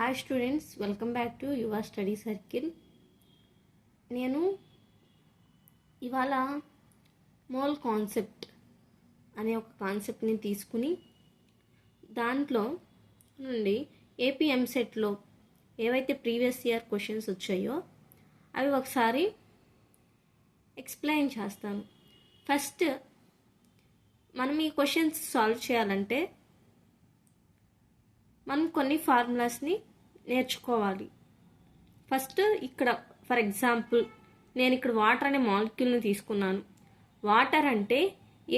Hi students, welcome back to your study circle. నేను ఇవాళ mole concept అనే ఒక కాన్సెప్ట్ని తీసుకుని దాంట్లో నుండి ఏపీ ఎంసెట్లో ఏవైతే ప్రీవియస్ ఇయర్ క్వశ్చన్స్ వచ్చాయో అవి ఒకసారి ఎక్స్ప్లెయిన్ చేస్తాను. ఫస్ట్ మనం ఈ క్వశ్చన్స్ సాల్వ్ చేయాలంటే మనం కొన్ని ఫార్ములాస్ని నేర్చుకోవాలి. ఫస్ట్ ఇక్కడ ఫర్ ఎగ్జాంపుల్ నేను ఇక్కడ వాటర్ అనే మాలిక్యూల్ని తీసుకున్నాను. వాటర్ అంటే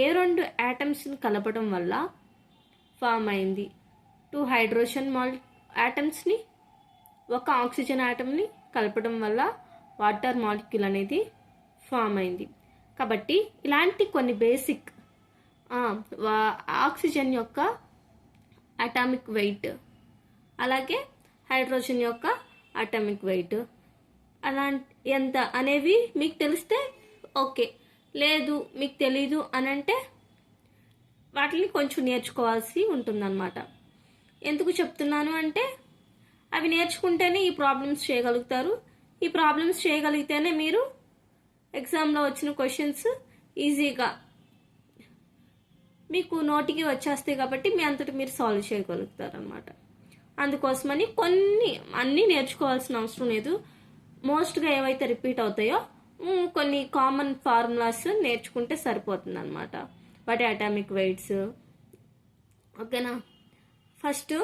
ఏ రెండు యాటమ్స్ని కలపడం వల్ల ఫామ్ అయింది. 2 హైడ్రోజన్ యాటమ్స్ని ఒక ఆక్సిజన్ యాటమ్ని కలపడం వల్ల వాటర్ మాలిక్యూల్ అనేది ఫామ్ అయింది. కాబట్టి ఇలాంటి కొన్ని బేసిక్ ఆక్సిజన్ యొక్క అటామిక్ వెయిట్, అలాగే హైడ్రోజన్ యొక్క అటామిక్ వెయిట్ ఎంత అనేవి మీకు తెలిస్తే ఓకే, లేదు మీకు తెలీదు అని అంటే వాటిని కొంచెం నేర్చుకోవాల్సి ఉంటుందన్నమాట. ఎందుకు చెప్తున్నాను అంటే అవి నేర్చుకుంటేనే ఈ ప్రాబ్లమ్స్ చేయగలుగుతారు. ఈ ప్రాబ్లమ్స్ చేయగలిగితేనే మీరు ఎగ్జామ్లో వచ్చిన క్వశ్చన్స్ ఈజీగా మీకు నోటికి వచ్చేస్తాయి. కాబట్టి మీ అంతటి మీరు సాల్వ్ చేయగలుగుతారు అన్నమాట. అందుకోసమని అన్నీ నేర్చుకోవాల్సిన అవసరం లేదు. మోస్ట్గా ఏవైతే రిపీట్ అవుతాయో కొన్ని కామన్ ఫార్ములాస్ నేర్చుకుంటే సరిపోతుంది అన్నమాట. వాటి అటామిక్ వెయిట్స్. ఓకేనా? ఫస్ట్